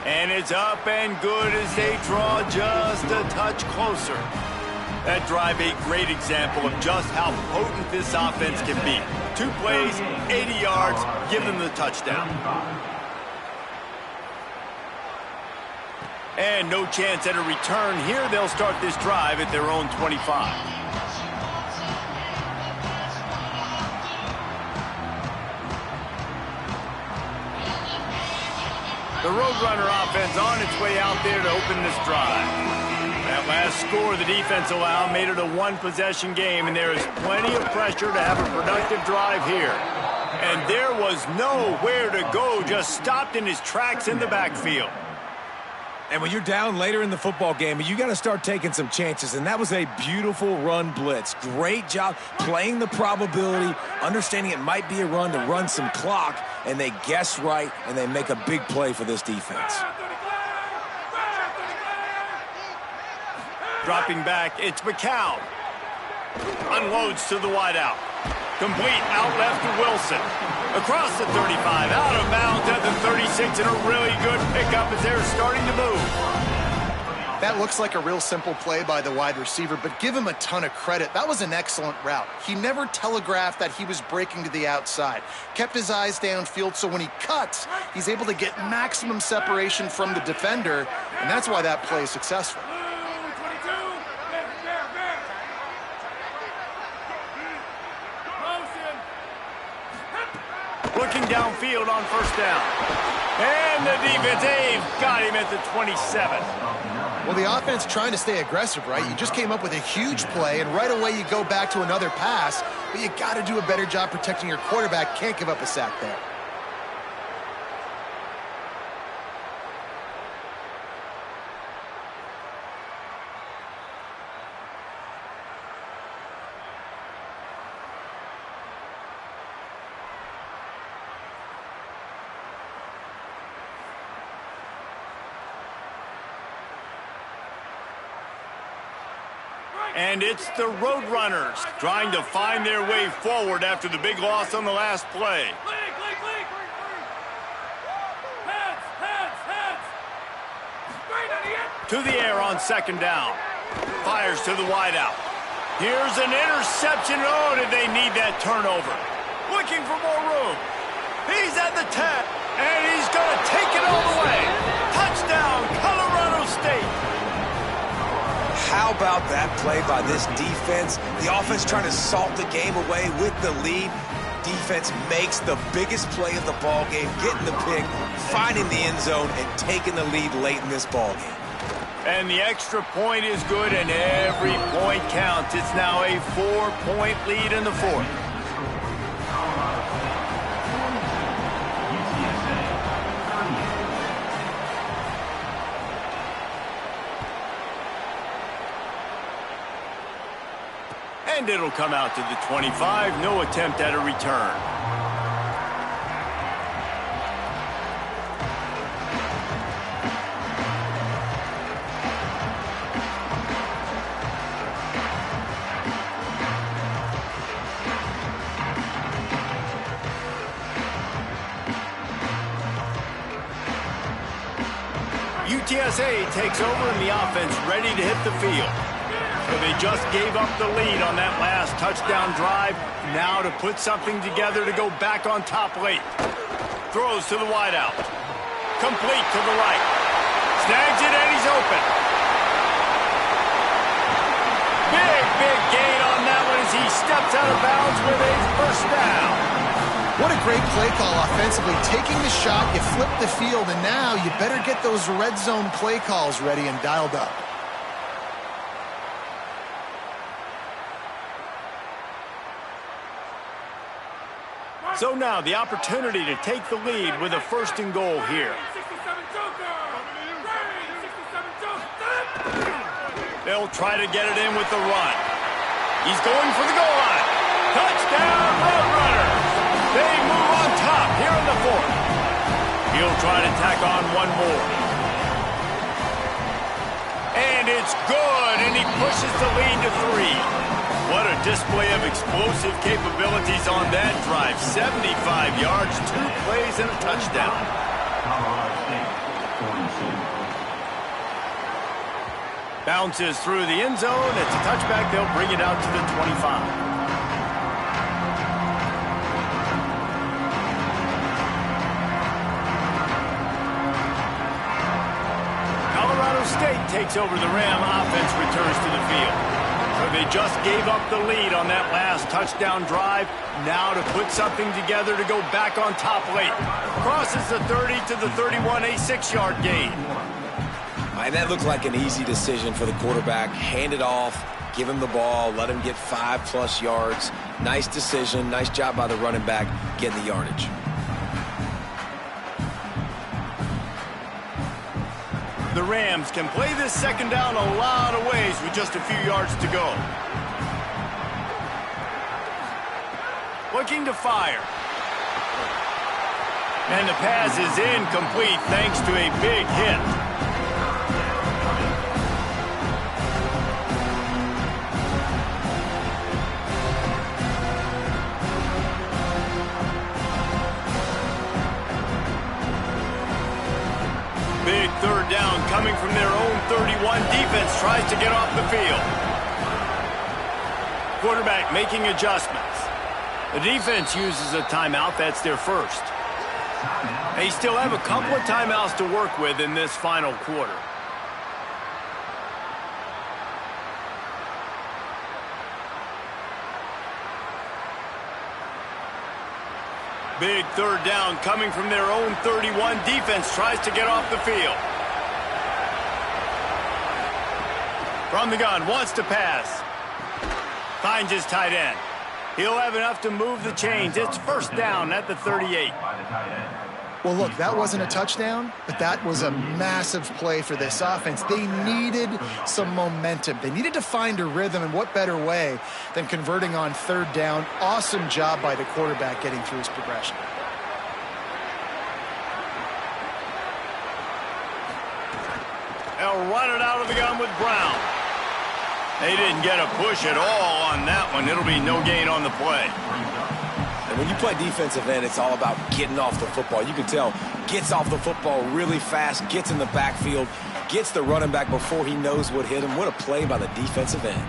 And it's up and good as they draw just a touch closer. That drive, a great example of just how potent this offense can be. 2 plays, 80 yards, give them the touchdown. And no chance at a return here. They'll start this drive at their own 25. The Roadrunner offense on its way out there to open this drive. That last score the defense allowed made it a 1-possession game, and there is plenty of pressure to have a productive drive here. And there was nowhere to go, just stopped in his tracks in the backfield. And when you're down later in the football game, you got to start taking some chances, and that was a beautiful run blitz. Great job playing the probability, understanding it might be a run to run some clock, and they guess right, and they make a big play for this defense. Dropping back, it's McCown. Unloads to the wideout. Complete out left to Wilson. Across the 35, out of bounds at the 36, and a really good pickup as they're starting to move. That looks like a real simple play by the wide receiver, but give him a ton of credit. That was an excellent route. He never telegraphed that he was breaking to the outside. Kept his eyes downfield, so when he cuts, he's able to get maximum separation from the defender, and that's why that play is successful. Looking downfield on 1st down. And the defense, they've got him at the 27. Well, the offense trying to stay aggressive, right? You just came up with a huge play, and right away you go back to another pass, but you got to do a better job protecting your quarterback. Can't give up a sack there. And it's the Roadrunners trying to find their way forward after the big loss on the last play. To the air on second down. Fires to the wideout. Here's an interception. Oh, did they need that turnover? Looking for more room. He's at the 10, and he's going to take it all the way. Touchdown, Colorado State. How about that play by this defense? The offense trying to salt the game away with the lead. Defense makes the biggest play of the ball game, getting the pick, finding the end zone, and taking the lead late in this ball game. And the extra point is good, and every point counts. It's now a 4-point lead in the fourth. And it'll come out to the 25. No attempt at a return. UTSA takes over in the offense, ready to hit the field. So they just gave up the lead on that last touchdown drive. Now to put something together to go back on top late. Throws to the wideout. Complete to the right. Snags it and he's open. Big gain on that one as he steps out of bounds with a first down. What a great play call offensively. Taking the shot, you flip the field, and now you better get those red zone play calls ready and dialed up. So now the opportunity to take the lead with a first and goal here. They'll try to get it in with the run. He's going for the goal line. Touchdown, Roadrunners. They move on top here in the fourth. He'll try to tack on one more. And it's good, and he pushes the lead to 3. What a display of explosive capabilities on that drive. 75 yards, 2 plays, and a touchdown. Bounces through the end zone. It's a touchback. They'll bring it out to the 25. State takes over the Ram. Offense returns to the field. So they just gave up the lead on that last touchdown drive. Now to put something together to go back on top late. Crosses the 30 to the 31, a 6-yard gain. And that looked like an easy decision for the quarterback. Hand it off, give him the ball, let him get 5+ yards. Nice decision. Nice job by the running back getting the yardage. The Rams can play this second down a lot of ways with just a few yards to go. Looking to fire. And the pass is incomplete thanks to a big hit. Big third down coming from their own 31. Defense tries to get off the field. Quarterback making adjustments. The defense uses a timeout. That's their first. They still have a couple of timeouts to work with in this final quarter. Big third down coming from their own 31. Defense tries to get off the field. From the gun, wants to pass. Finds his tight end. He'll have enough to move the chains. It's first down at the 38. Well, look, that wasn't a touchdown, but that was a massive play for this offense. They needed some momentum. They needed to find a rhythm, and what better way than converting on third down. Awesome job by the quarterback getting through his progression. They'll run it out of the gun with Brown. They didn't get a push at all on that one. It'll be no gain on the play. And when you play defensive end, it's all about getting off the football. You can tell, gets off the football really fast, gets in the backfield, gets the running back before he knows what hit him. What a play by the defensive end.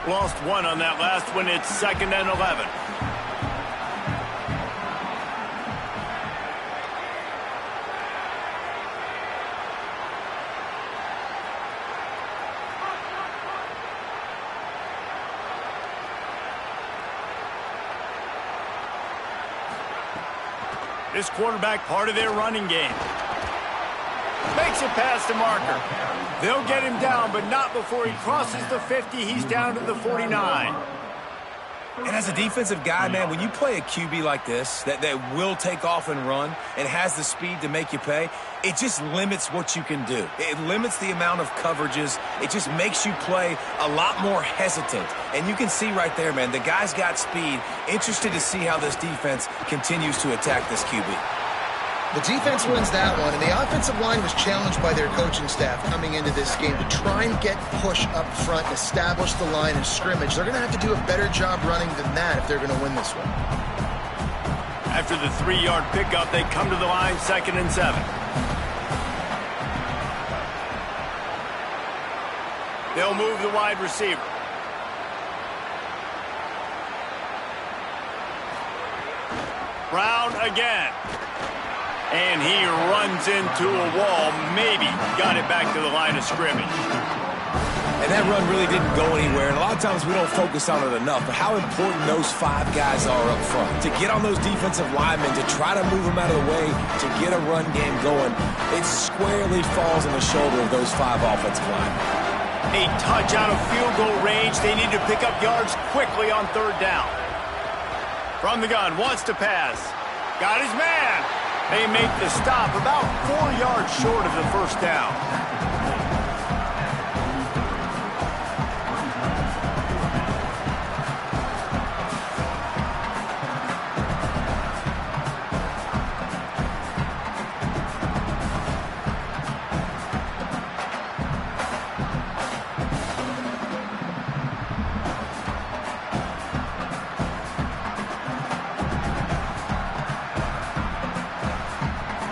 Lost one on that last one. It's 2nd and 11. This quarterback part of their running game. Makes it past the marker. They'll get him down, but not before he crosses the 50. He's down to the 49. And as a defensive guy, man, when you play a QB like this that will take off and run and has the speed to make you pay, it just limits what you can do. It limits the amount of coverages. It just makes you play a lot more hesitant. And you can see right there, man, the guy's got speed. Interested to see how this defense continues to attack this QB. The defense wins that one, and the offensive line was challenged by their coaching staff coming into this game to try and get push up front and establish the line of scrimmage. They're going to have to do a better job running than that if they're going to win this one. After the 3-yard pickup, they come to the line, 2nd and 7. They'll move the wide receiver. Brown again. And he runs into a wall. Maybe got it back to the line of scrimmage. And that run really didn't go anywhere. And a lot of times we don't focus on it enough. But how important those 5 guys are up front. To get on those defensive linemen, to try to move them out of the way, to get a run game going, it squarely falls on the shoulder of those 5 offensive linemen. A touch out of field goal range. They need to pick up yards quickly on 3rd down. From the gun, wants to pass. Got his man. They make the stop about 4 yards short of the 1st down.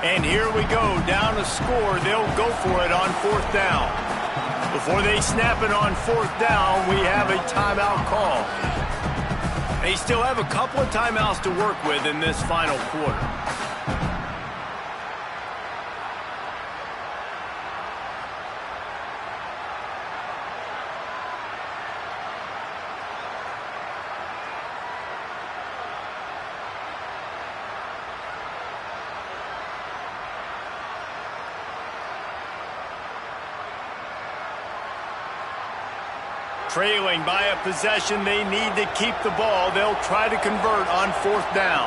And here we go, down a score. They'll go for it on 4th down. Before they snap it on 4th down, we have a timeout call. They still have a couple of timeouts to work with in this final quarter. Trailing by a possession, they need to keep the ball. They'll try to convert on 4th down.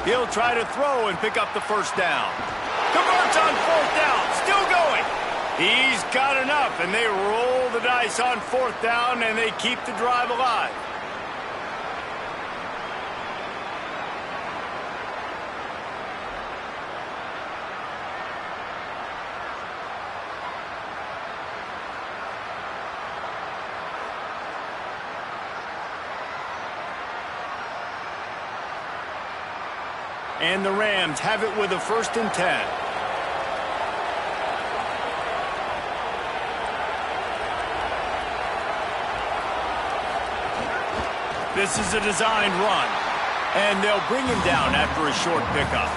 He'll try to throw and pick up the 1st down. Converts on 4th down, still going. He's got enough, and they roll the dice on 4th down, and they keep the drive alive. And the Rams have it with a 1st and 10. This is a designed run. And they'll bring him down after a short pickup.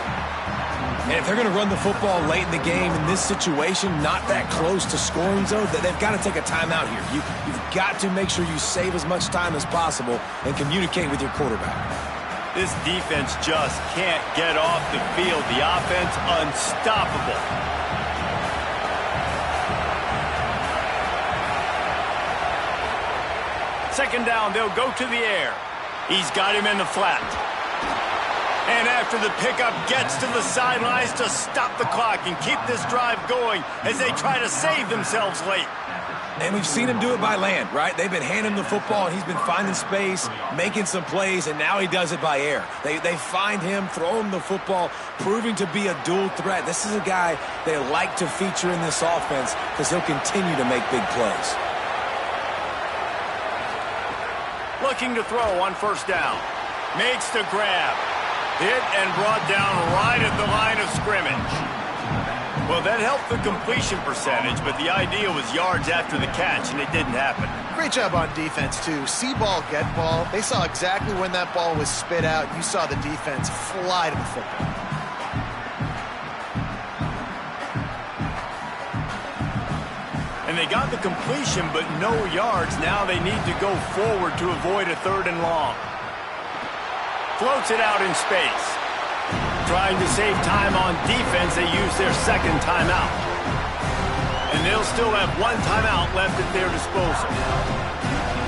And if they're going to run the football late in the game in this situation, not that close to scoring zone, they've got to take a timeout here. You've got to make sure you save as much time as possible and communicate with your quarterback. This defense just can't get off the field. The offense unstoppable. Second down, they'll go to the air. He's got him in the flat. And after the pickup, gets to the sidelines to stop the clock and keep this drive going as they try to save themselves late. And we've seen him do it by land, right? They've been handing him the football, and he's been finding space, making some plays, and now he does it by air. They find him, throw him the football, proving to be a dual threat. This is a guy they like to feature in this offense because he'll continue to make big plays. Looking to throw on first down. Makes the grab. Hit and brought down right at the line of scrimmage. Well, that helped the completion percentage, but the idea was yards after the catch, and it didn't happen. Great job on defense, too. See ball, get ball. They saw exactly when that ball was spit out. You saw the defense fly to the football. And they got the completion, but no yards. Now they need to go forward to avoid a 3rd and long. Floats it out in space. Trying to save time on defense, they use their 2nd timeout. And they'll still have 1 timeout left at their disposal.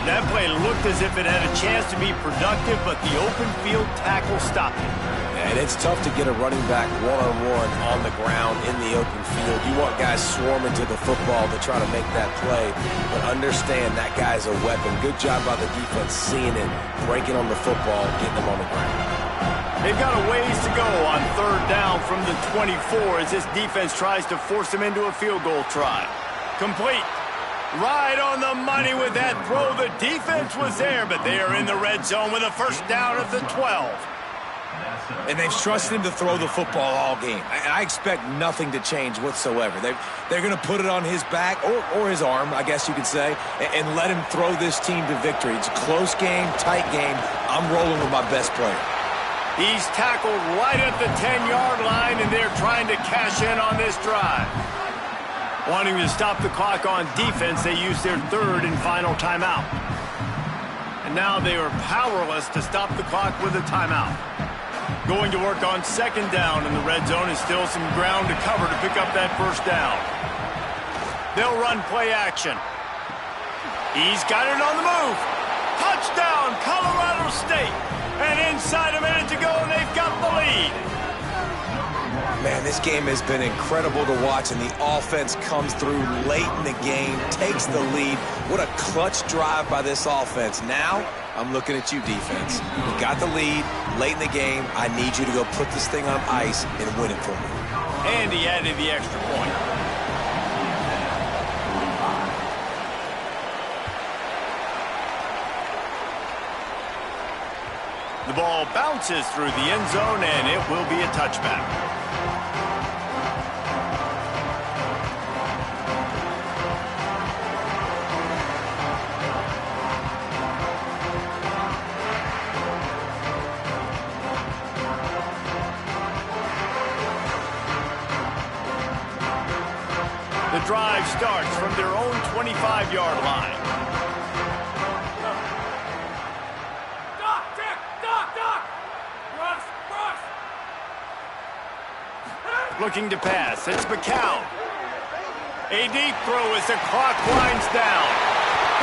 That play looked as if it had a chance to be productive, but the open field tackle stopped it. And it's tough to get a running back one-on-one on the ground in the open field. You want guys swarming to the football to try to make that play, but understand that guy's a weapon. Good job by the defense seeing it, breaking on the football, getting them on the ground. They've got a ways to go on 3rd down from the 24 as this defense tries to force them into a field goal try. Complete. Right on the money with that throw. The defense was there, but they are in the red zone with a first down at the 12. And they've trusted him to throw the football all game. I expect nothing to change whatsoever. They're going to put it on his back, or his arm, I guess you could say, and let him throw this team to victory. It's a close game, tight game. I'm rolling with my best player. He's tackled right at the 10-yard line, and they're trying to cash in on this drive. Wanting to stop the clock on defense, they use their 3rd and final timeout. And now they are powerless to stop the clock with a timeout. Going to work on 2nd down in the red zone, and still some ground to cover to pick up that first down. They'll run play action. He's got it on the move. Touchdown, Colorado State. And inside a minute to go, and they've got the lead. Man, this game has been incredible to watch, and the offense comes through late in the game, takes the lead. What a clutch drive by this offense. Now, I'm looking at you, defense. You got the lead late in the game. I need you to go put this thing on ice and win it for me. And he added the extra point. The ball bounces through the end zone, and it will be a touchback. The drive starts from their own 25-yard line. Looking to pass. It's McCown. A deep throw as the clock winds down.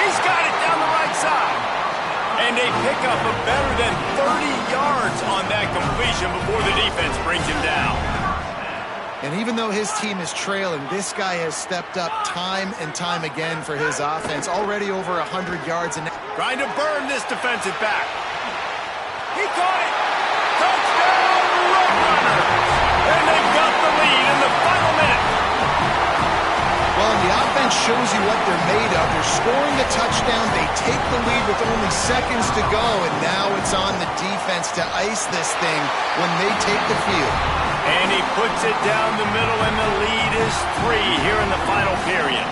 He's got it down the right side. And they pick up a better than 30 yards on that completion before the defense brings him down. And even though his team is trailing, this guy has stepped up time and time again for his offense. Already over 100 yards. And trying to burn this defensive back. He caught it. Touchdown, Roadrunners. And they've got the lead in the final minute. Well, the offense shows you what they're made of. They're scoring the touchdown. They take the lead with only seconds to go. And now it's on the defense to ice this thing when they take the field. And he puts it down the middle, and the lead is 3 here in the final period.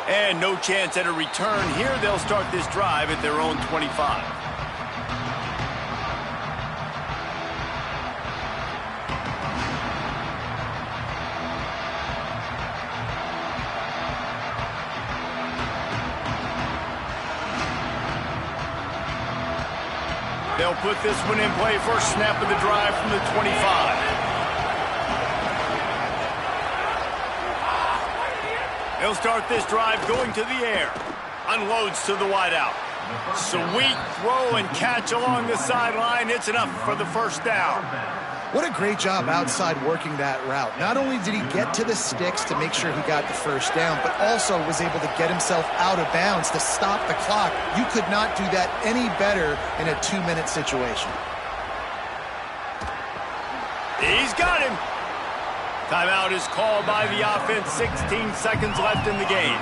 And no chance at a return here. They'll start this drive at their own 25. They'll put this one in play. First snap of the drive from the 25. They'll start this drive going to the air. Unloads to the wideout. Sweet throw and catch along the sideline. It's enough for the first down. What a great job outside working that route. Not only did he get to the sticks to make sure he got the first down, but also was able to get himself out of bounds to stop the clock. You could not do that any better in a 2-minute situation. He's got him. Timeout is called by the offense. 16 seconds left in the game.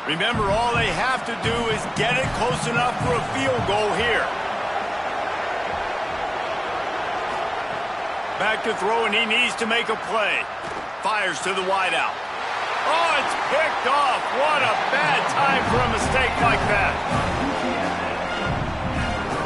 Remember, all they have to do is get it close enough for a field goal here. Back to throw, and he needs to make a play. Fires to the wideout. Oh, it's picked off. What a bad time for a mistake like that.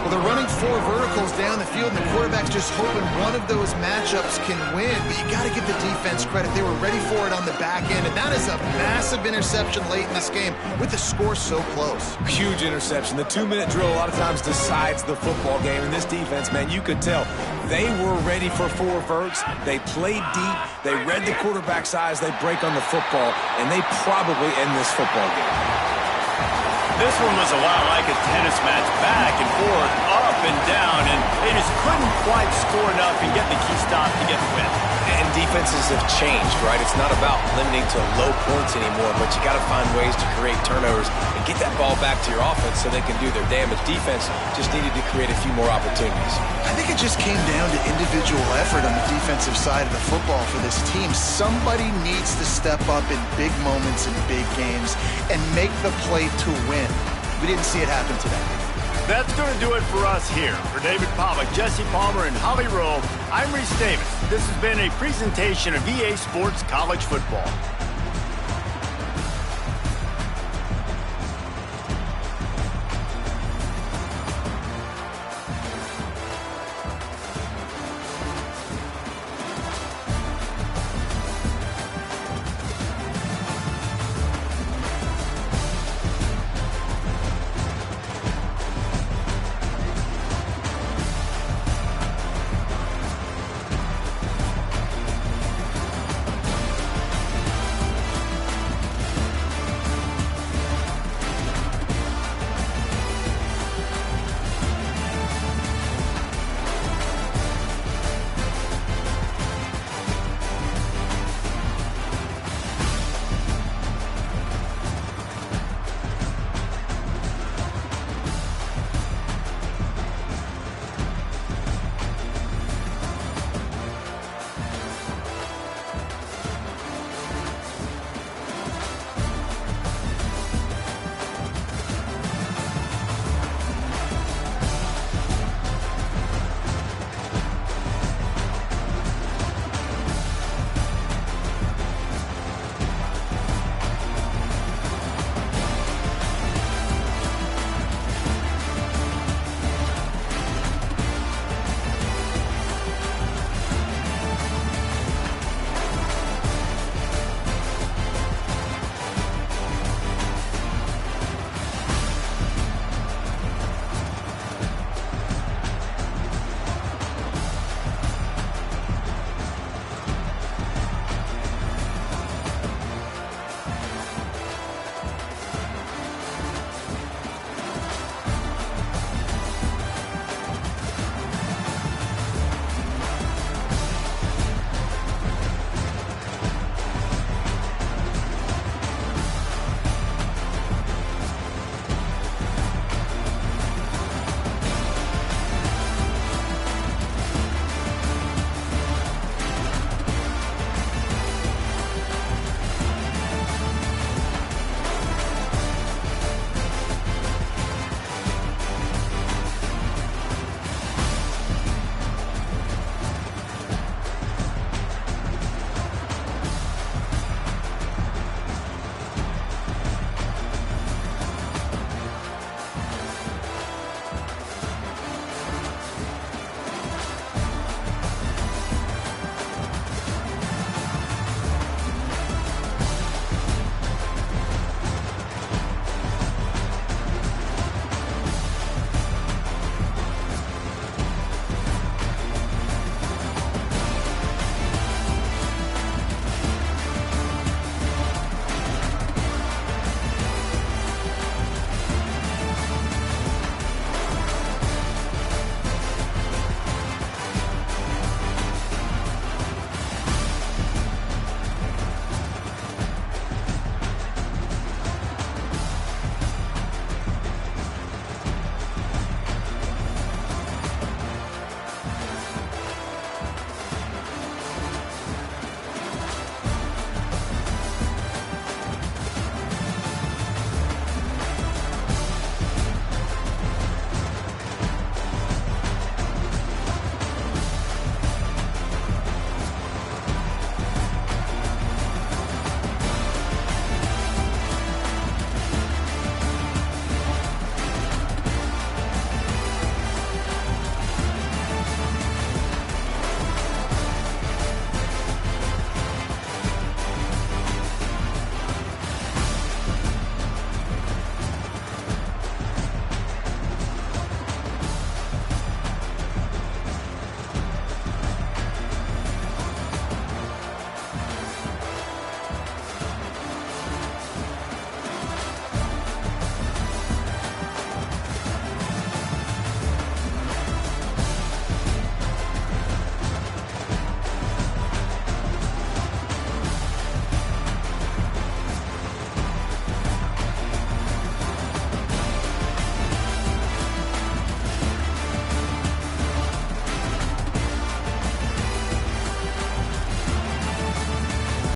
Well, they're running 4 verticals down the field, and the quarterback's just hoping one of those matchups can win. But you got to give the defense credit. They were ready for it on the back end, and that is a massive interception late in this game with the score so close. Huge interception. The 2-minute drill a lot of times decides the football game. And this defense, man, you could tell they were ready for 4 verts. They played deep. They read the quarterback's eyes. They break on the football, and they probably end this football game. This one was a lot like a tennis match, back and forth, up and down, and they just couldn't quite score enough and get the key stop to get the win. And defenses have changed, right? It's not about limiting to low points anymore, but you got to find ways to create turnovers and get that ball back to your offense so they can do their damage. Defense just needed to create a few more opportunities. I think it just came down to individual effort on the defensive side of the football for this team. Somebody needs to step up in big moments in big games and make the play to win. We didn't see it happen today. That's going to do it for us here. For David Pollack, Jesse Palmer, and Holly Rowe, I'm Reese Davis. This has been a presentation of EA Sports College Football.